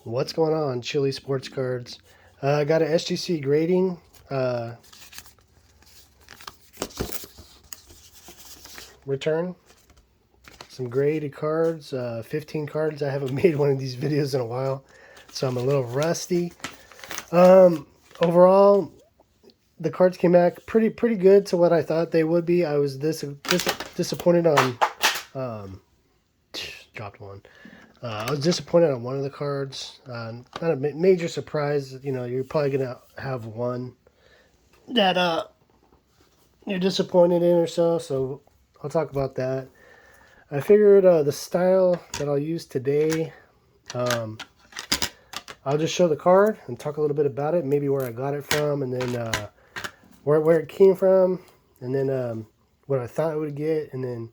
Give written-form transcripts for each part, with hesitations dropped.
What's going on, Chili Sports Cards? I got an SGC grading return. Some graded cards, 15 cards. I haven't made one of these videos in a while, so I'm a little rusty. Overall, the cards came back pretty good to what I thought they would be. I was disappointed on dropped one. I was disappointed on one of the cards. Not a major surprise. You know, you're probably gonna have one that you're disappointed in or so. So I'll talk about that. I figured the style that I'll use today. I'll just show the card and talk a little bit about it, maybe where I got it from, and then where it came from, and then what I thought I would get, and then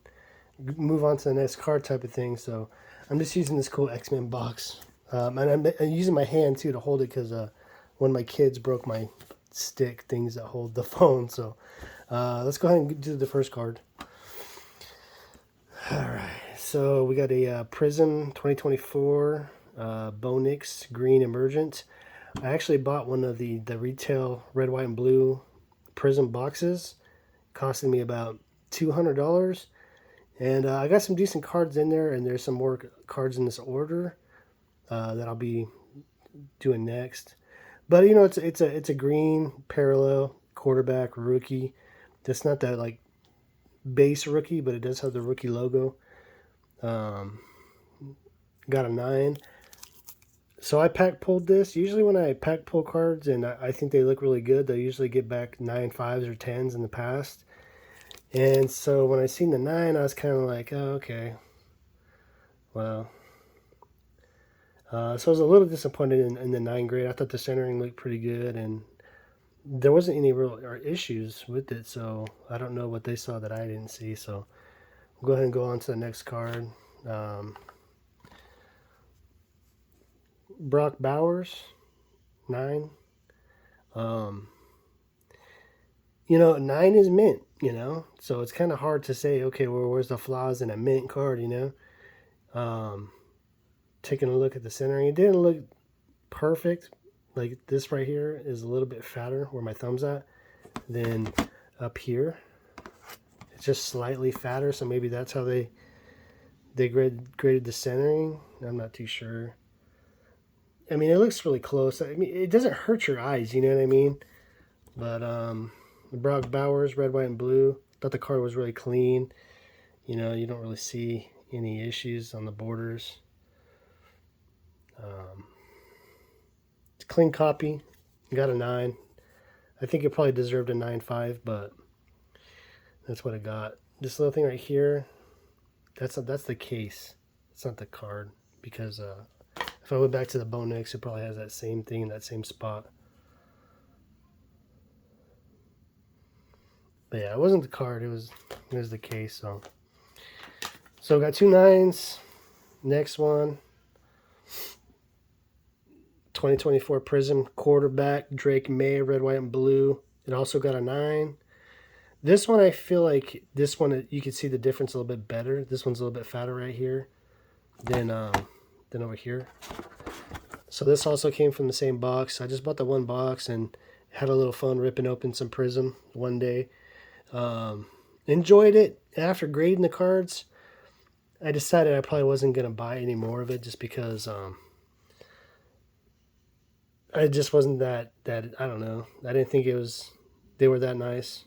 move on to the next card type of thing. So I'm just using this cool X-Men box, and I'm using my hand too to hold it because one of my kids broke my stick things that hold the phone. So let's go ahead and do the first card. All right, so we got a Prism 2024 Bonix Green Emergent. I actually bought one of the retail red, white, and blue Prism boxes, costing me about $200. And I got some decent cards in there, and there's some more cards in this order that I'll be doing next. But you know, it's a green parallel quarterback rookie. That's not that like base rookie, but it does have the rookie logo. Got a 9. So I pack pulled this. Usually when I pack pull cards and I think they look really good, they usually get back 9 5s or 10s in the past. And so when I seen the 9, I was kind of like, oh, okay. Well, so I was a little disappointed in the 9 grade. I thought the centering looked pretty good, and there wasn't any real issues with it. So I don't know what they saw that I didn't see. So we'll go ahead and go on to the next card. Brock Bowers, 9. You know, 9 is mint, you know, so it's kind of hard to say, okay, well, where's the flaws in a mint card, you know? Taking a look at the centering, it didn't look perfect. Like this right here is a little bit fatter where my thumb's at than up here. It's just slightly fatter, so maybe that's how they graded the centering. I'm not too sure. I mean, it looks really close. I mean, it doesn't hurt your eyes, you know what I mean? But Brock Bowers, red, white, and blue. Thought the card was really clean. You know, you don't really see any issues on the borders. It's a clean copy. Got a 9. I think it probably deserved a 9.5, but that's what it got. This little thing right here, that's the case. It's not the card, because if I went back to the Bonix, it probably has that same thing in that same spot. But yeah, it wasn't the card. It was the case. So got 2 9s. Next one, 2024 Prism quarterback Drake May, red, white, and blue. It also got a 9. This one, I feel like this one you can see the difference a little bit better. This one's a little bit fatter right here than over here. So this also came from the same box. I just bought the one box and had a little fun ripping open some Prism one day. Enjoyed it. After grading the cards, I decided I probably wasn't going to buy any more of it, just because I just wasn't that I don't know. I didn't think they were that nice.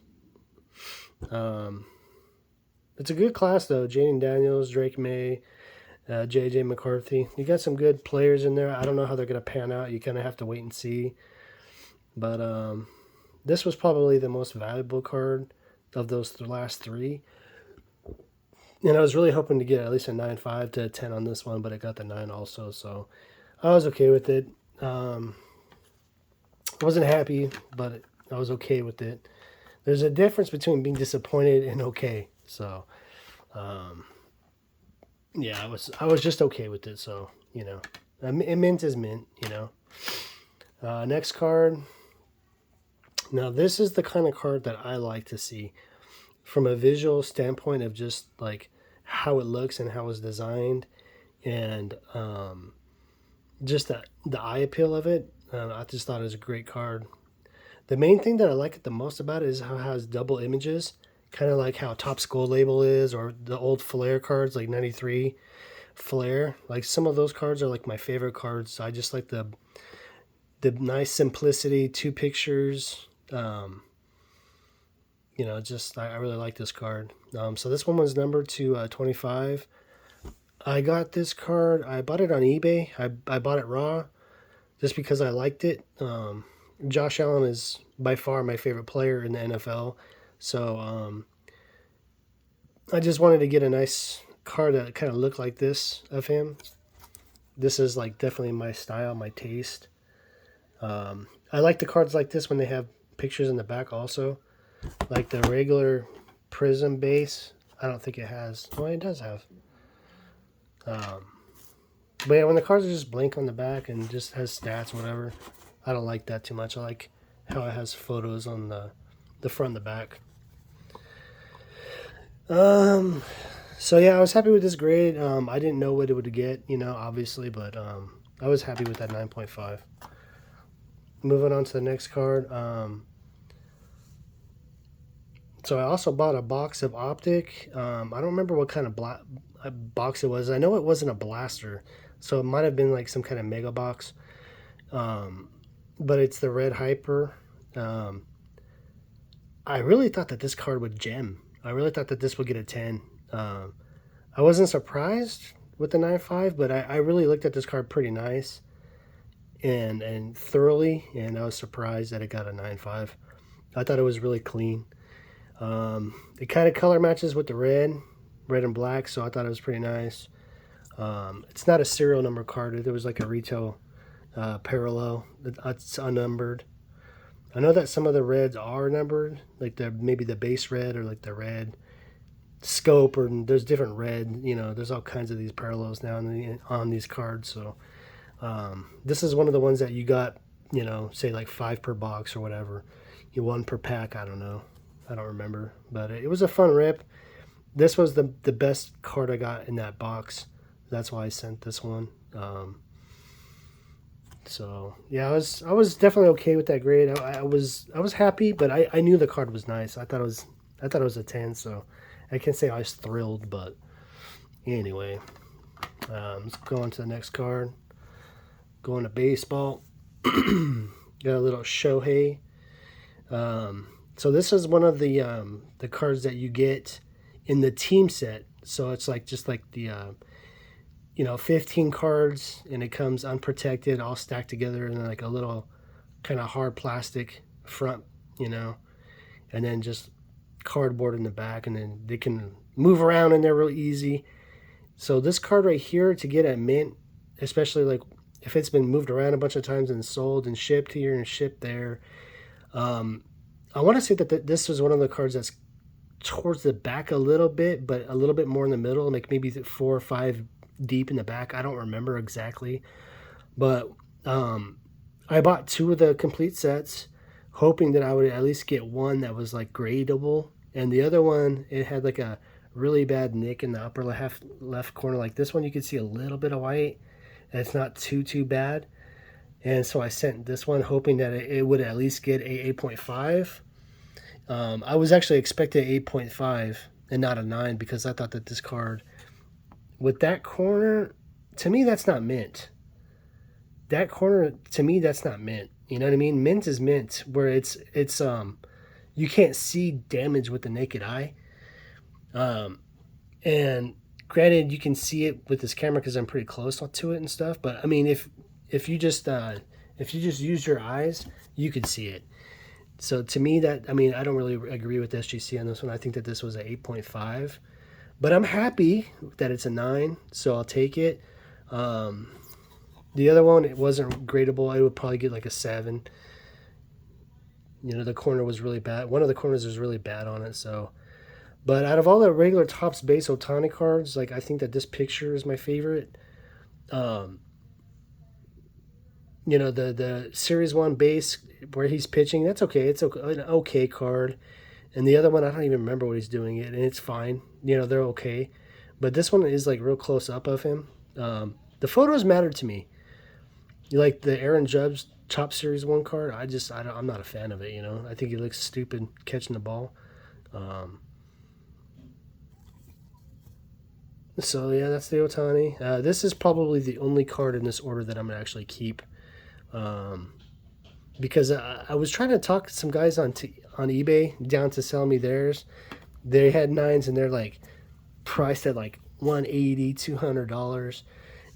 It's a good class though. Jaden Daniels, Drake May, JJ McCarthy. You got some good players in there. I don't know how they're going to pan out. You kind of have to wait and see. But this was probably the most valuable card of those last 3. And I was really hoping to get at least a 9.5 to a 10 on this one, but it got the 9 also. So I was okay with it. I wasn't happy, but I was okay with it. There's a difference between being disappointed and okay. So, yeah, I was just okay with it. So, you know, mint is mint, you know. Next card. Now, this is the kind of card that I like to see from a visual standpoint of just like how it looks and how it's designed. And just the eye appeal of it. I just thought it was a great card. The main thing that I like it the most about it is how it has double images, kind of like how Top Skull Label is, or the old Flair cards like 93 Flair. Like some of those cards are like my favorite cards. I just like the nice simplicity, two pictures. Just I really like this card. So this one was numbered to 25. I got this card. I bought it on eBay. I bought it raw just because I liked it. Josh Allen is by far my favorite player in the NFL. So I just wanted to get a nice card that kind of looked like this of him. This is like definitely my style, my taste. I like the cards like this when they have pictures in the back also. Like the regular Prism base, I don't think it has. Well, it does have. But yeah, when the cards are just blank on the back and just has stats, whatever, I don't like that too much. I like how it has photos on the front and the back. So yeah, I was happy with this grade. I didn't know what it would get, obviously, but I was happy with that 9.5. Moving on to the next card. So I also bought a box of Optic. I don't remember what kind of box it was. I know it wasn't a blaster, so it might have been like some kind of mega box. But it's the Red Hyper. I really thought that this card would gem. I really thought that this would get a 10. I wasn't surprised with the 9.5, but I really looked at this card pretty nice and thoroughly, and I was surprised that it got a 9.5. I thought it was really clean. It kind of color matches with the red and black, so I thought it was pretty nice. It's not a serial number card. It was like a retail parallel. It's unnumbered. I know that some of the reds are numbered, like maybe the base red or like the red scope, or there's different red. There's all kinds of these parallels now on these cards. So this is one of the ones that you got, say like 5 per box or whatever. You 1 per pack. I don't know. I don't remember, but it was a fun rip. This was the best card I got in that box. That's why I sent this one. So yeah, I was definitely okay with that grade. I was happy, but I knew the card was nice. I thought it was a 10. So I can't say I was thrilled, but anyway, let's go on to the next card. Going to baseball. Got a little Shohei. So this is one of the cards that you get in the team set. So it's like just like the 15 cards, and it comes unprotected, all stacked together in like a little kind of hard plastic front, and then just cardboard in the back, and then they can move around in there real easy. So this card right here, to get at mint, especially like if it's been moved around a bunch of times and sold and shipped here and shipped there, I want to say that this was one of the cards that's towards the back a little bit, but a little bit more in the middle, like maybe 4 or 5 deep in the back. I don't remember exactly, but I bought 2 of the complete sets, hoping that I would at least get one that was like gradable, and the other one, it had like a really bad nick in the upper left corner. Like this one, you could see a little bit of white, and it's not too bad. And so I sent this one hoping that it would at least get a 8.5. I was actually expecting 8.5 and not a 9, because I thought that this card, with that corner, to me, that's not mint. That corner, to me, that's not mint. You know what I mean? Mint is mint, where it's you can't see damage with the naked eye. And granted, you can see it with this camera because I'm pretty close to it and stuff. But I mean, if you just use your eyes, you could see it. So to me, I don't really agree with SGC on this one. I think that this was an 8.5, but I'm happy that it's a 9, so I'll take it. The other one, it wasn't gradable. I would probably get like a 7. The corner was really bad. One of the corners was really bad on it. So, but out of all the regular Topps base Ohtani cards, like I think that this picture is my favorite. The Series 1 base where he's pitching, that's okay. It's an okay card. And the other one, I don't even remember what he's doing it, and it's fine. They're okay. But this one is like real close up of him. The photos matter to me. You like the Aaron Judge Top Series 1 card? I'm not a fan of it, you know. I think he looks stupid catching the ball. Um, so, yeah, that's the Otani. This is probably the only card in this order that I'm going to actually keep. Um, because I was trying to talk to some guys on eBay down to sell me theirs. They had nines and they're like priced at like $180, $200.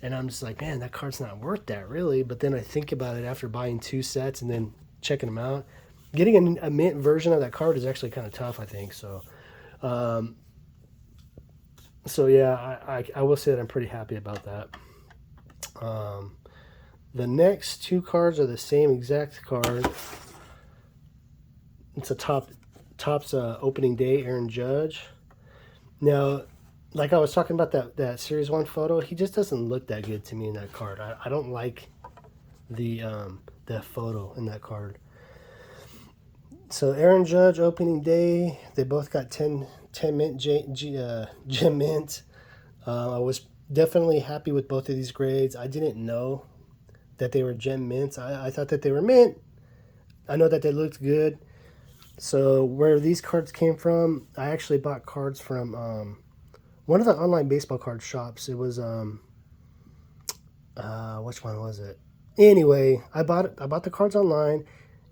And I'm just like, man, that card's not worth that really. But then I think about it after buying 2 sets and then checking them out. Getting a mint version of that card is actually kind of tough, I think. Um, so yeah, I will say that I'm pretty happy about that. The next 2 cards are the same exact card. It's a Topps opening day Aaron Judge. Now, like I was talking about that Series 1 photo, he just doesn't look that good to me in that card. I don't like the photo in that card. So Aaron Judge opening day, they both got 10 mint gem mint. I was definitely happy with both of these grades. I didn't know that they were gem mints. I thought that they were mint. I know that they looked good. So where these cards came from, I actually bought cards from one of the online baseball card shops. It was which one was it? Anyway, I bought the cards online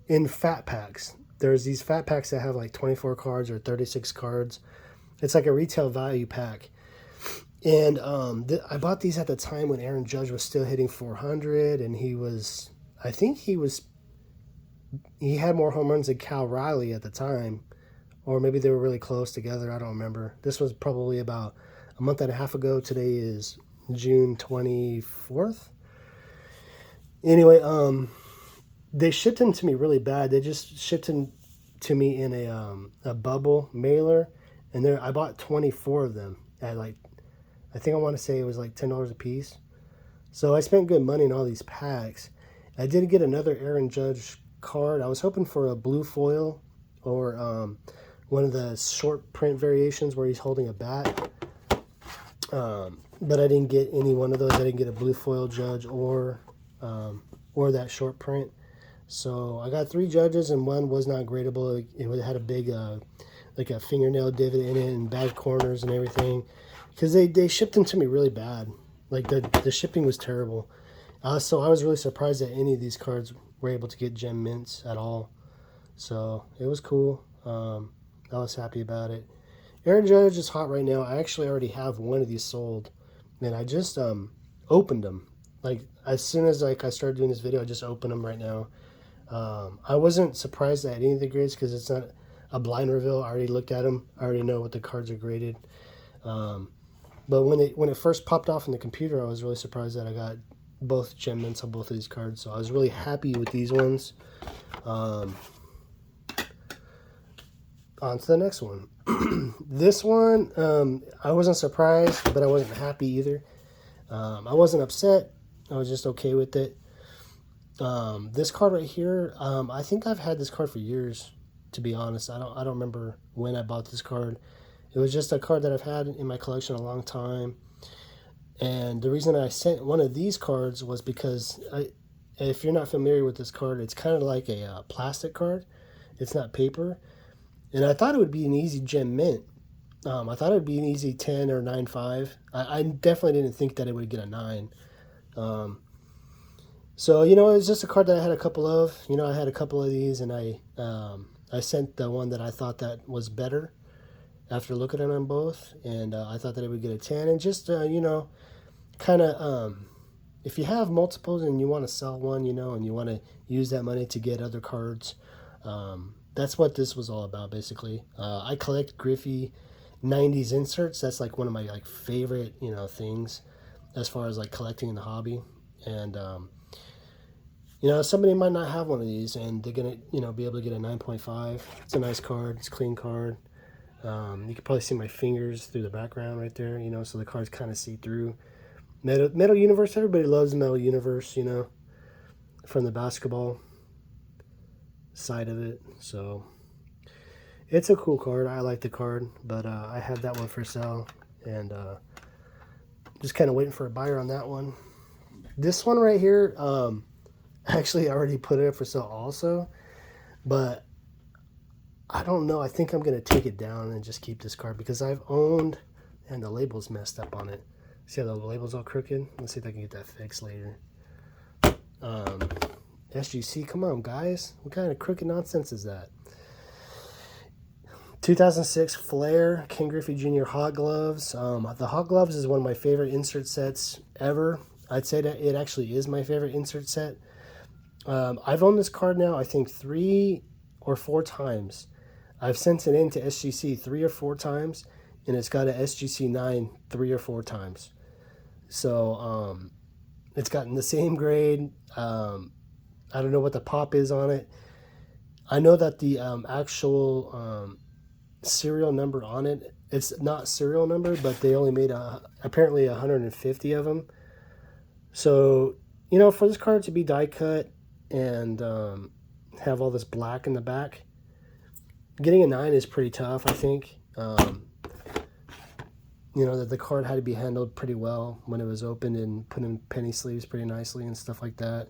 in fat packs. There's these fat packs that have like 24 cards or 36 cards. It's like a retail value pack. And I bought these at the time when Aaron Judge was still hitting 400, and he had more home runs than Cal Riley at the time, or maybe they were really close together. I don't remember. This was probably about a month and a half ago. Today is June 24th. Anyway, they shipped him to me really bad. They just shipped him to me in a bubble mailer, and I bought 24 of them at like, I think I want to say it was like $10 a piece. So I spent good money on all these packs. I did get another Aaron Judge card. I was hoping for a blue foil or one of the short print variations where he's holding a bat. But I didn't get any one of those. I didn't get a blue foil Judge or that short print. So I got 3 Judges and one was not gradable. It had a big like a fingernail divot in it and bad corners and everything. Because they shipped them to me really bad. Like the shipping was terrible. So I was really surprised that any of these cards were able to get gem mints at all. So it was cool. I was happy about it. Aaron Judge is hot right now. I actually already have one of these sold. And I just opened them. Like as soon as I started doing this video, I just opened them right now. I wasn't surprised at any of the grades because it's not a blind reveal. I already looked at them. I already know what the cards are graded. But when it first popped off in the computer, I was really surprised that I got both gem mints on both of these cards. So I was really happy with these ones. On to the next one. This one, I wasn't surprised, but I wasn't happy either. I wasn't upset. I was just okay with it. This card right here, I think I've had this card for years, to be honest. I don't remember when I bought this card. It was just a card that I've had in my collection a long time. And the reason I sent one of these cards was because if you're not familiar with this card, it's kind of like a plastic card. It's not paper. And I thought it would be an easy gem mint. I thought it would be an easy 10 or 9.5. I definitely didn't think that it would get a 9. So, you know, it was just a card that I had a couple of. You know, I had a couple of these, and I sent the one that I thought that was better after looking at them both. And I thought that it would get a 10. And just, you know, kind of, if you have multiples and you want to sell one, you know, and you want to use that money to get other cards, that's what this was all about, basically. I collect Griffey 90s inserts. That's like one of my like favorite, you know, things as far as like collecting in the hobby. And you know, somebody might not have one of these, and they're gonna, you know, be able to get a 9.5. It's a nice card. It's a clean card. You can probably see my fingers through the background right there, you know, so the card's kind of see through. Metal Universe. Everybody loves Metal Universe, you know, from the basketball side of it. So it's a cool card. I like the card, but I had that one for sale, and just kind of waiting for a buyer on that one. This one right here, Actually, I already put it up for sale also, but I don't know. I think I'm going to take it down and just keep this card because I've owned, and the label's messed up on it. See how the label's all crooked? Let's see if I can get that fixed later. SGC, come on, guys. What kind of crooked nonsense is that? 2006 Flair Ken Griffey Jr. Hot Gloves. The Hot Gloves is one of my favorite insert sets ever. I'd say that it actually is my favorite insert set. I've owned this card now, I think 3 or 4 times. I've sent it in to SGC 3 or 4 times, and it's got a SGC 9 3 or 4 times. So it's gotten the same grade. I don't know what the pop is on it. I know that the actual serial number on it, it's not serial number, but they only made apparently 150 of them. So, you know, for this card to be die cut and have all this black in the back, getting a 9 is pretty tough, I think. You know, that the card had to be handled pretty well when it was opened and put in penny sleeves pretty nicely and stuff like that.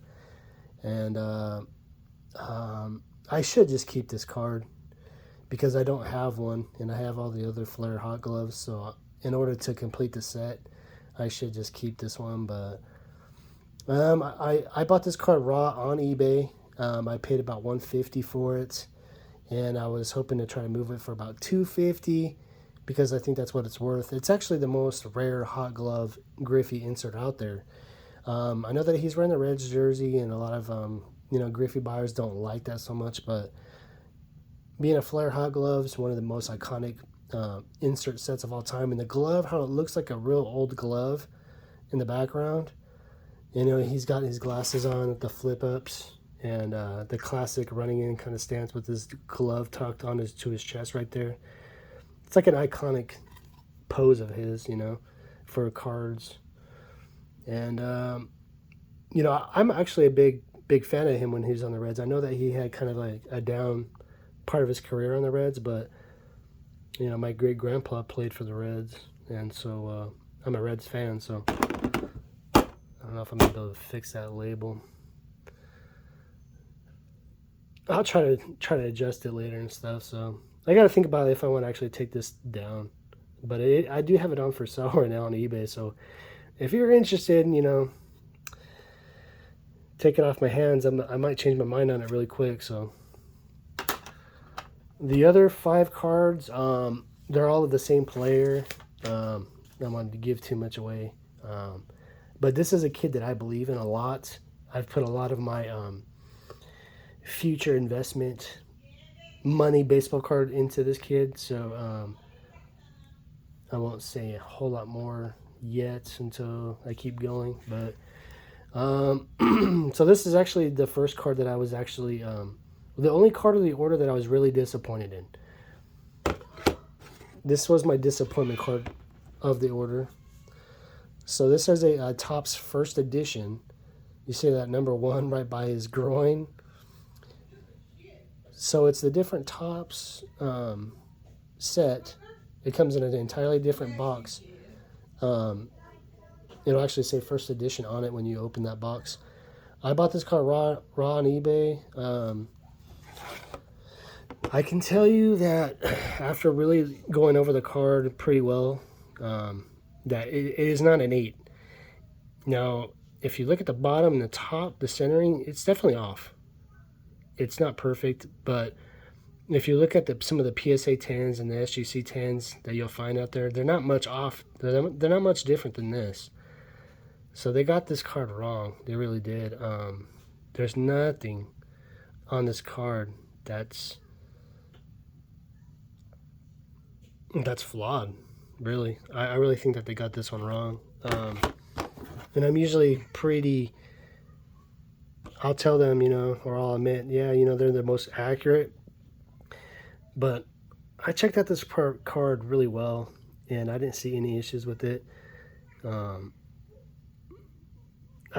And I should just keep this card because I don't have one, and I have all the other Flair Hot Gloves. So in order to complete the set, I should just keep this one. But I bought this card raw on eBay. I paid about $150 for it, and I was hoping to try to move it for about $250 because I think that's what it's worth. It's actually the most rare Hot Glove Griffey insert out there. I know that he's wearing the Reds jersey, and a lot of you know, Griffey buyers don't like that so much, but being a Flair Hot Gloves, one of the most iconic insert sets of all time, and the glove, how it looks like a real old glove in the background. You know, he's got his glasses on, the flip ups, and the classic running in kind of stance with his glove tucked on to his chest right there. It's like an iconic pose of his, you know, for cards. And you know, I'm actually a big fan of him when he was on the Reds. I know that he had kind of like a down part of his career on the Reds, but you know, my great grandpa played for the Reds, and so I'm a Reds fan. So I don't know if I'm gonna be able to fix that label. I'll try to adjust it later and stuff. So I got to think about it if I want to actually take this down. But I do have it on for sale right now on eBay. So if you're interested, you know, take it off my hands. I might change my mind on it really quick. So the other 5 cards, they're all of the same player. I don't want to give too much away. But this is a kid that I believe in a lot. I've put a lot of my future investment money baseball card into this kid. So I won't say a whole lot more yet until I keep going. But so this is actually the first card that I was actually the only card of the order that I was really disappointed in. This was my disappointment card of the order. So this is a Topps first edition. You see that number 1 right by his groin. So it's the different Topps set. It comes in an entirely different box. It'll actually say first edition on it when you open that box. I bought this card raw on eBay. I can tell you that after really going over the card pretty well, that it is not an 8. Now, if you look at the bottom and the top, the centering, it's definitely off. It's not perfect, but if you look at some of the PSA 10s and the SGC 10s that you'll find out there, they're not much off. They're not much different than this. So they got this card wrong. They really did. There's nothing on this card that's flawed, really. I really think that they got this one wrong. And I'm usually pretty... I'll tell them, you know, or I'll admit, yeah, you know, they're the most accurate. But I checked out this card really well, and I didn't see any issues with it. I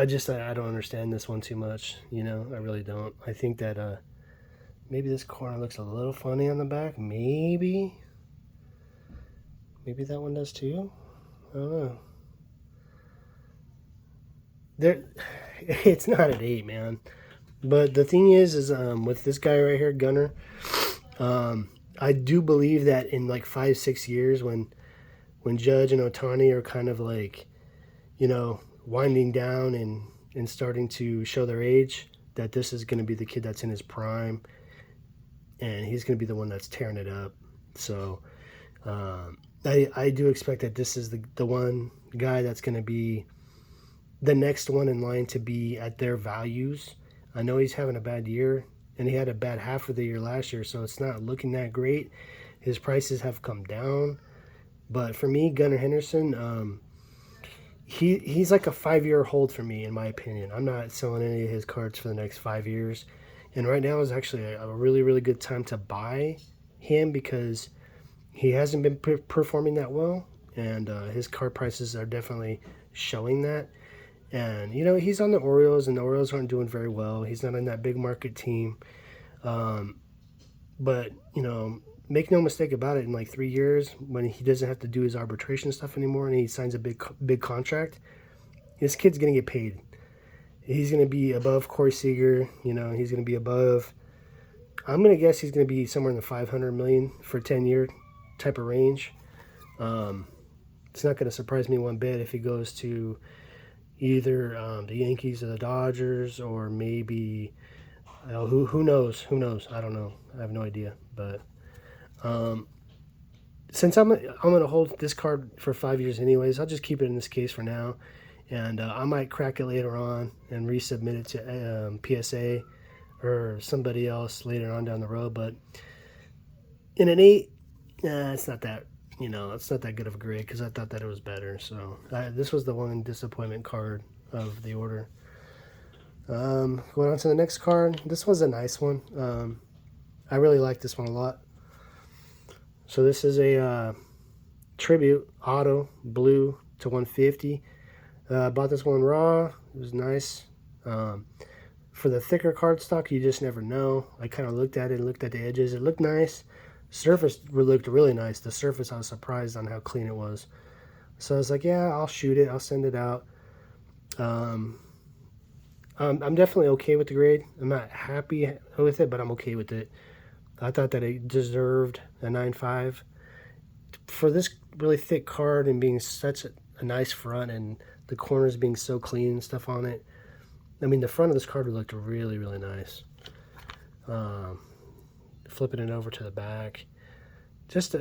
don't understand this one too much, you know, I really don't. I think that maybe this corner looks a little funny on the back. Maybe that one does too. I don't know. It's not an 8, man. But the thing is with this guy right here, Gunner, I do believe that in like 5-6 years, when Judge and Otani are kind of like, winding down and starting to show their age, that this is going to be the kid that's in his prime, and he's going to be the one that's tearing it up. So I do expect that this is the one guy that's going to be the next one in line to be at their values. I know he's having a bad year, and he had a bad half of the year last year, so it's not looking that great. His prices have come down. But for me, Gunnar Henderson, he's like a 5-year hold for me, in my opinion. I'm not selling any of his cards for the next 5 years. And right now is actually a really, really good time to buy him because he hasn't been performing that well. And his card prices are definitely showing that. And, he's on the Orioles, and the Orioles aren't doing very well. He's not in that big market team. But, make no mistake about it, in like 3 years, when he doesn't have to do his arbitration stuff anymore and he signs a big contract, this kid's going to get paid. He's going to be above Corey Seager. He's going to be above, I'm going to guess he's going to be somewhere in the $500 million for 10-year type of range. It's not going to surprise me one bit if he goes to either the Yankees or the Dodgers, or maybe who knows? I don't know. I have no idea. But since I'm going to hold this card for 5 years anyways, I'll just keep it in this case for now, and I might crack it later on and resubmit it to PSA or somebody else later on down the road. But in an 8, it's not that. It's not that good of a grade because I thought that it was better. So this was the one disappointment card of the order. Going on to the next card. This was a nice one. I really like this one a lot. So this is a tribute auto blue to 150. Bought this one raw. It was nice. For the thicker cardstock, you just never know. I kind of looked at it, looked at the edges. It looked nice. Surface looked really nice. The surface, I was surprised on how clean it was. So I was like, yeah, I'll shoot it. I'll send it out. I'm definitely okay with the grade. I'm not happy with it, but I'm okay with it. I thought that it deserved a 9.5. For this really thick card and being such a nice front and the corners being so clean and stuff on it. I mean, the front of this card looked really, really nice. Flipping it over to the back. Just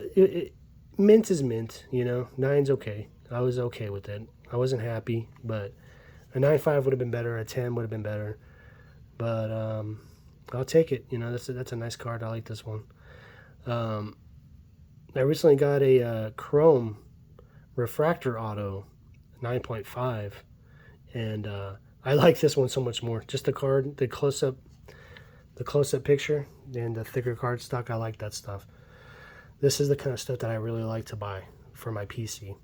mint is mint, 9's okay. I was okay with it. I wasn't happy, but a 9.5 would have been better. A 10 would have been better. But I'll take it. That's a nice card. I like this one. I recently got a chrome refractor auto 9.5, and I like this one so much more. Just the card, the close-up picture, and the thicker card stock. I like that stuff. This is the kind of stuff that I really like to buy for my PC.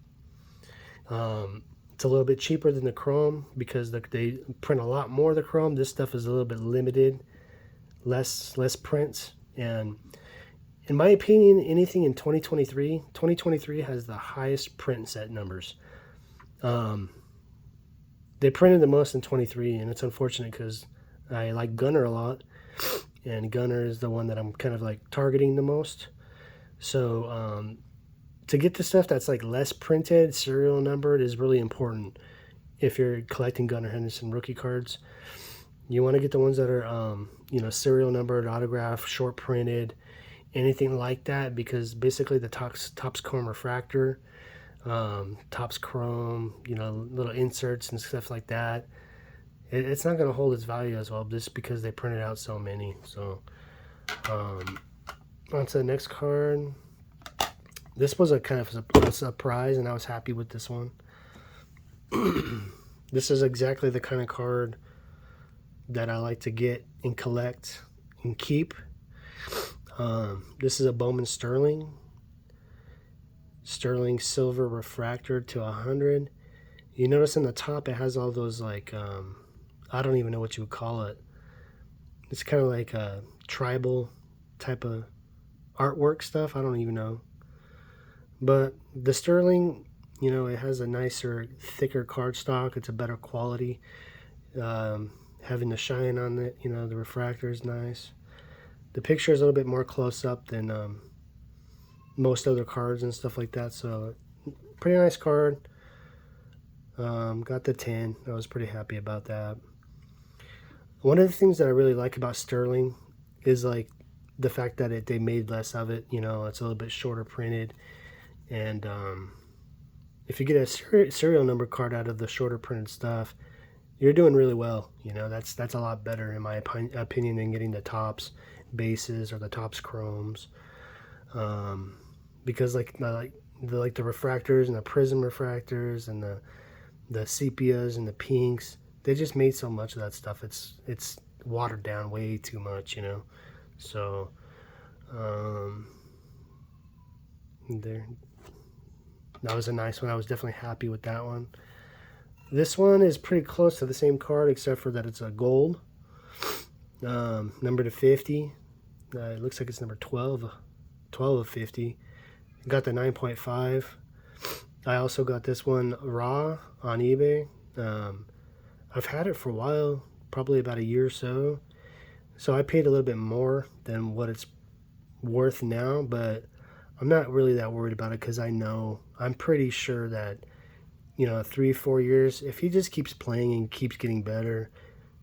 It's a little bit cheaper than the chrome because they print a lot more of the chrome. This stuff is a little bit limited, less prints. And in my opinion, anything in 2023 has the highest print set numbers. They printed the most in 23, and it's unfortunate because I like Gunner a lot, and Gunner is the one that I'm kind of like targeting the most. So to get the stuff that's like less printed, serial numbered, is really important if you're collecting Gunnar Henderson rookie cards. You want to get the ones that are serial numbered, autographed, short printed, anything like that, because basically the Topps Chrome refractor, Topps Chrome, little inserts and stuff like that, it's not going to hold its value as well just because they printed out so many. So on to the next card. This was a kind of a surprise, and I was happy with this one. This is exactly the kind of card that I like to get and collect and keep. This is a Bowman Sterling silver refractor to 100. You notice in the top it has all those like I don't even know what you would call it. It's kind of like a tribal type of artwork stuff. I don't even know. But the Sterling, it has a nicer, thicker cardstock. It's a better quality. having the shine on it, you know, the refractor is nice. The picture is a little bit more close up than most other cards and stuff like that. So pretty nice card. Got the 10. I was pretty happy about that. One of the things that I really like about Sterling is like the fact that they made less of it. You know, it's a little bit shorter printed, and if you get a serial number card out of the shorter printed stuff, you're doing really well. You know, that's a lot better in my opinion than getting the Topps bases or the Topps chromes, because like the refractors and the prism refractors and the sepias and the pinks, they just made so much of that stuff. It's watered down way too much, you know. So there, that was a nice one. I was definitely happy with that one. This one is pretty close to the same card, except for that it's a gold, number to 50. It looks like it's number 12 of 50. Got the 9.5. I also got this one raw on eBay. I've had it for a while, probably about a year or so. So I paid a little bit more than what it's worth now, but I'm not really that worried about it because I'm pretty sure that, you know, 3-4 years, if he just keeps playing and keeps getting better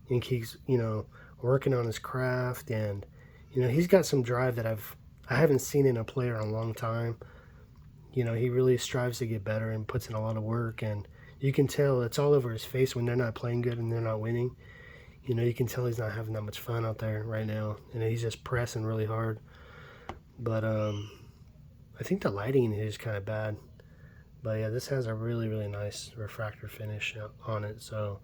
and keeps, you know, working on his craft, and, you know, he's got some drive that I haven't seen in a player in a long time. You know, he really strives to get better and puts in a lot of work, and you can tell it's all over his face when they're not playing good and they're not winning. You know, you can tell he's not having that much fun out there right now, and he's just pressing really hard. But I think the lighting in here is kind of bad. But yeah, this has a really, really nice refractor finish on it, so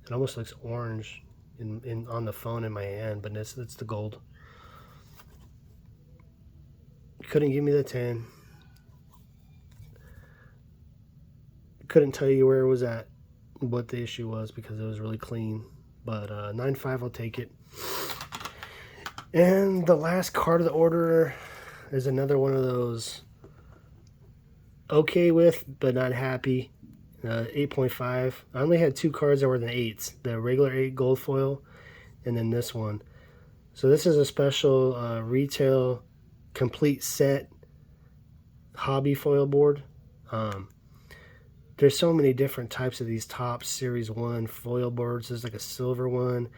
it almost looks orange on the phone in my hand, but it's the gold. Couldn't give me the 10. Couldn't tell you where it was at, what the issue was, because it was really clean. But 9.5, I'll take it. And the last card of the order is another one of those okay with, but not happy. 8.5. I only had 2 cards that were the 8s. The regular 8 gold foil, and then this one. So this is a special retail complete set hobby foil board. There's so many different types of these Topps Series 1 foil boards. There's like a silver one.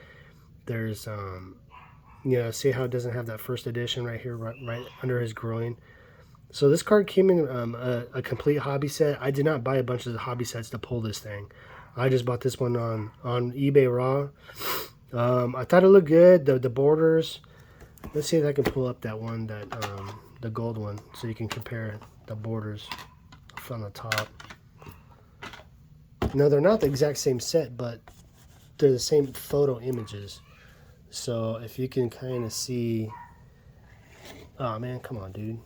There's, you know, see how it doesn't have that first edition right here, right under his groin. So this card came in a complete hobby set. I did not buy a bunch of the hobby sets to pull this thing. I just bought this one on eBay raw. I thought it looked good. The borders. Let's see if I can pull up that one, the gold one, so you can compare the borders from the top. No, they're not the exact same set, but they're the same photo images. So if you can kind of see... Oh, man, come on, dude.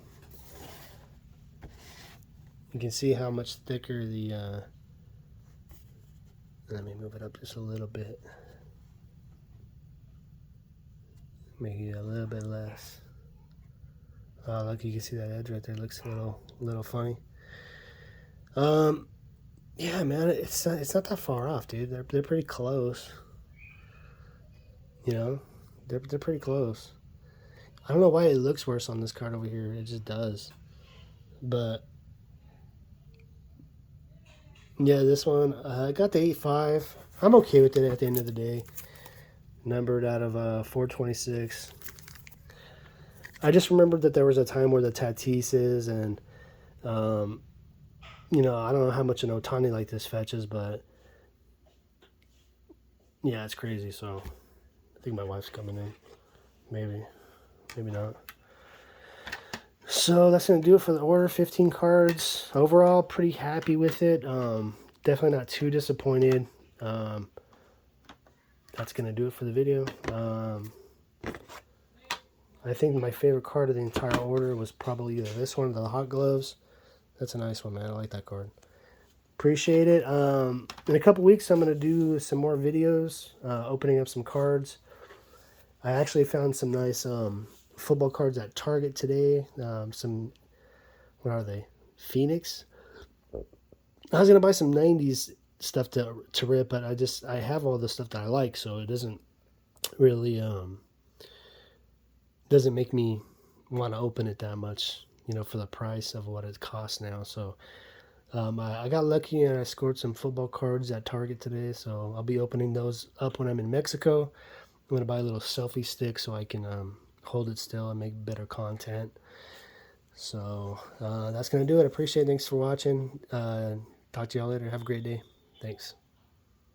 You can see how much thicker the... Let me move it up just a little bit. Make it a little bit less. Oh, look, you can see that edge right there. It looks a little funny. Yeah, man, it's not that far off, dude. They're pretty close. You know, they're pretty close. I don't know why it looks worse on this card over here. It just does. But yeah, this one I got the 8.5. I'm okay with it at the end of the day. Numbered out of 426. I just remembered that there was a time where the Tatises and you know, I don't know how much an Otani like this fetches, but yeah, it's crazy. So I think my wife's coming in. Maybe not. So that's going to do it for the order. 15 cards. Overall, pretty happy with it. Definitely not too disappointed. That's going to do it for the video. I think my favorite card of the entire order was probably either this one or the Hot Gloves. That's a nice one, man. I like that card. Appreciate it. In a couple weeks, I'm going to do some more videos, opening up some cards. I actually found some nice football cards at Target today. Some, what are they? Phoenix. I was going to buy some 90s stuff to rip, but I have all the stuff that I like, so it doesn't really doesn't make me want to open it that much, for the price of what it costs now. So I got lucky and I scored some football cards at Target today, so I'll be opening those up when I'm in Mexico. I'm gonna buy a little selfie stick so I can hold it still and make better content. So that's gonna do it. Appreciate it. Thanks for watching. Talk to y'all later. Have a great day. Thanks.